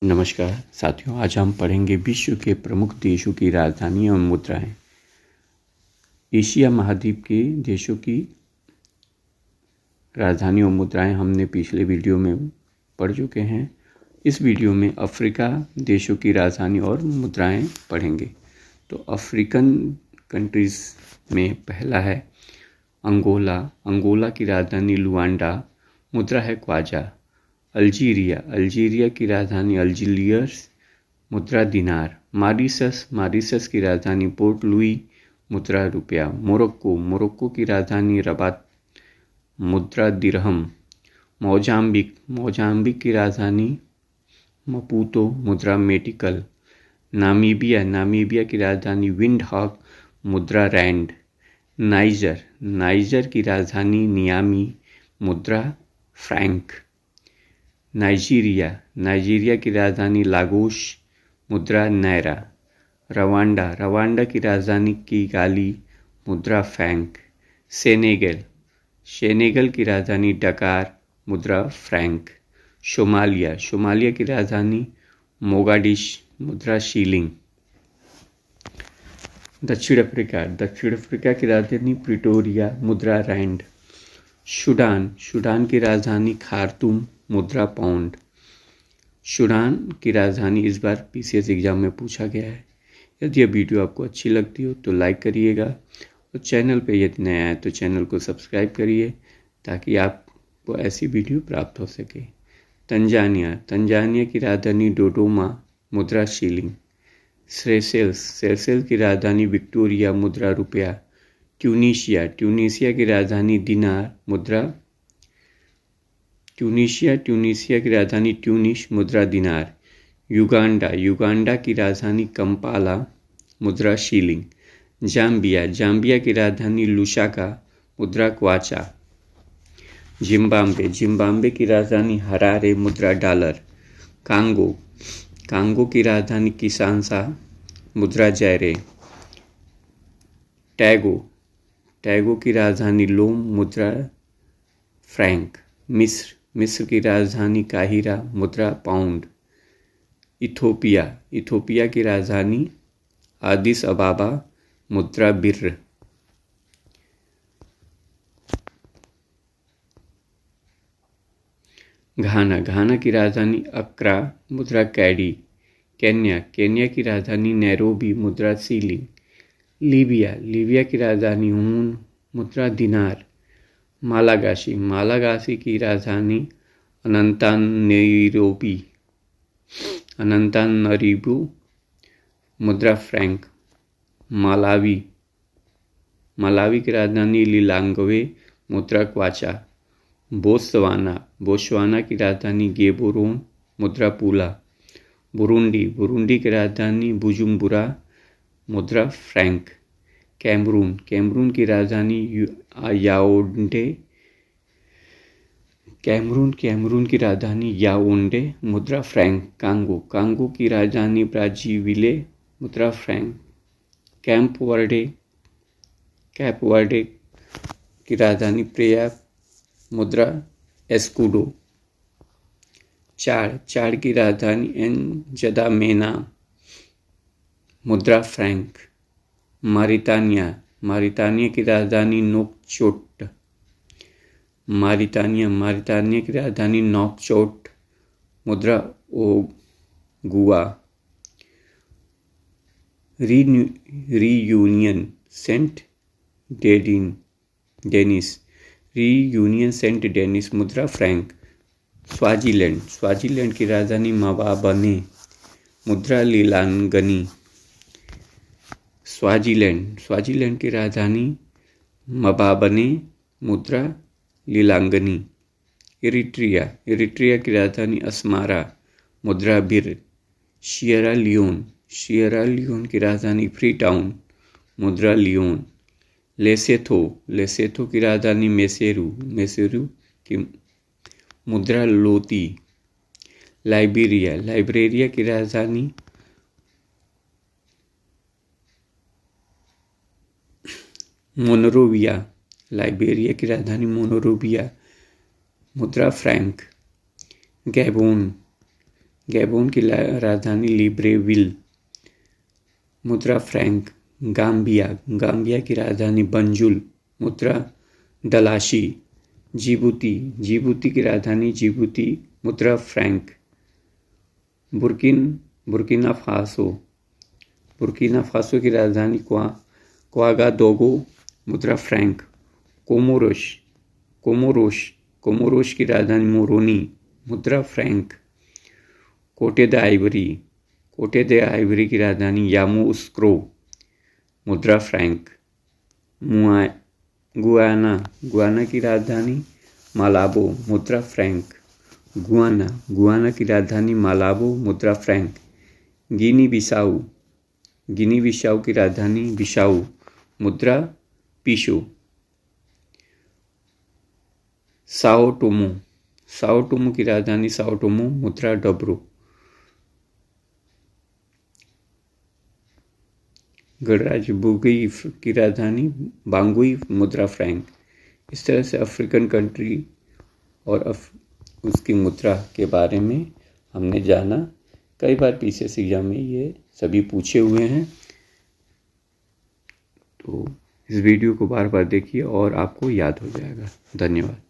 नमस्कार साथियों, आज हम पढ़ेंगे विश्व के प्रमुख देशों की राजधानी और मुद्राएं। एशिया महाद्वीप के देशों की राजधानी और मुद्राएं हमने पिछले वीडियो में पढ़ चुके हैं। इस वीडियो में अफ्रीका देशों की राजधानी और मुद्राएं पढ़ेंगे। तो अफ्रीकन कंट्रीज़ में पहला है अंगोला। अंगोला की राजधानी लुआंडा, मुद्रा है क्वाजा। अल्जीरिया की राजधानी अल्जीरियस, मुद्रा दिनार। मॉरिशस की राजधानी पोर्ट लुई, मुद्रा रुपया। मोरक्को की राजधानी रबात, मुद्रा दिरहम। मोजाम्बिक की राजधानी मपूतो, मुद्रा मेटिकल। नामीबिया की राजधानी विंडहॉक, मुद्रा रैंड। नाइजर की राजधानी नियामी, मुद्रा फ्रैंक। नाइजीरिया की राजधानी लागोस, मुद्रा नायरा। रवांडा की राजधानी किगाली, मुद्रा फ्रैंक। सेनेगल की राजधानी डकार, मुद्रा फ्रैंक। सोमालिया की राजधानी मोगाडिश, मुद्रा शीलिंग। दक्षिण अफ्रीका की राजधानी प्रिटोरिया, मुद्रा रैंड। सूडान की राजधानी खार्तूम, मुद्रा पाउंड। सूडान की राजधानी इस बार पीसीएस एग्जाम में पूछा गया है। यदि यह वीडियो आपको अच्छी लगती हो तो लाइक करिएगा और चैनल पे यदि नया है तो चैनल को सब्सक्राइब करिए ताकि आपको ऐसी वीडियो प्राप्त हो सके। तंजानिया की राजधानी डोडोमा, मुद्रा शीलिंग। सेशेल्स की राजधानी विक्टोरिया, मुद्रा रुपया। ट्यूनीशिया की राजधानी दिनार, मुद्रा ट्यूनीशिया की राजधानी ट्यूनिस, मुद्रा दिनार। युगांडा की राजधानी कंपाला, मुद्रा शीलिंग। जाम्बिया की राजधानी लुसाका, मुद्रा क्वाचा। जिम्बाब्वे की राजधानी हरारे, मुद्रा डॉलर। कांगो की राजधानी किसानसा, मुद्रा जैरे। टैगो की राजधानी लोम, मुद्रा फ्रैंक। मिस्र की राजधानी काहिरा, मुद्रा पाउंड। इथोपिया की राजधानी आदिस अबाबा, मुद्रा बिर्र। घाना की राजधानी अक्रा, मुद्रा कैडी। केन्या की राजधानी नैरोबी, मुद्रा सीलिंग। लीबिया की राजधानी हून, मुद्रा दिनार। मालागासी की राजधानी अनंतानरीबो, मुद्रा फ्रैंक। मलावी की राजधानी लिलांगवे, मुद्रा क्वाचा। बोत्सवाना की राजधानी गेबोरोन, मुद्रा पूला। बुरुंडी की राजधानी बुजुम्बुरा, मुद्रा फ्रैंक। कैमरून की राजधानी याओंडे, मुद्रा फ्रैंक। कांगो की राजधानी ब्राज़ाविले, मुद्रा फ्रैंक। कैप वर्डे की राजधानी प्रेया, मुद्रा एस्कुडो। चाड की राजधानी एनजदामेना, मुद्रा फ्रैंक। मारितानिया की राजधानी नोकचोट। मारितानिया की राजधानी नोकचोट, मुद्रा ओगुआ। रीयूनियन सेंट डेनिस, मुद्रा फ्रैंक। स्वाजीलैंड की राजधानी मबाबने, मुद्रा लीलांगनी। स्वाजीलैंड की राजधानी मबाबने, मुद्रा लीलांगनी। इरिट्रिया की राजधानी अस्मारा, मुद्रा बिर। सियरा लियोन की राजधानी फ्रीटाउन, मुद्रा लियोन। लेसेथो की राजधानी मेसेरू की मुद्रा लोती। लाइबेरिया की राजधानी मोनरोविया, मुद्रा फ्रैंक। गैबोन की राजधानी लिब्रेविल, मुद्रा फ्रैंक। गाम्बिया की राजधानी बंजुल, मुद्रा दलाशी। जिबूती की राजधानी जिबूती, मुद्रा फ्रैंक। बुर्किना फासो की राजधानी क्वागादोगो, मुद्रा फ्रैंक। कोमोरोस की राजधानी मोरोनी, मुद्रा फ्रैंक। कोटे द आइवरी की राजधानी यामोउस्क्रो, मुद्रा फ्रैंक। गुआना की राजधानी मालाबो, मुद्रा फ्रैंक। गुआना की राजधानी मालाबो, मुद्रा फ्रैंक। गिनी बिसाऊ की राजधानी बिसाऊ, मुद्रा पीशो। साओ टोमो की राजधानी साओ टोमो, मुद्रा डब्रो। गणराज्य बुगी की राजधानी बांगुई, मुद्रा फ्रैंक। इस तरह से अफ्रीकन कंट्री और उसकी मुद्रा के बारे में हमने जाना। कई बार पीसीएस एग्जाम में ये सभी पूछे हुए हैं, तो इस वीडियो को बार बार देखिए और आपको याद हो जाएगा। धन्यवाद।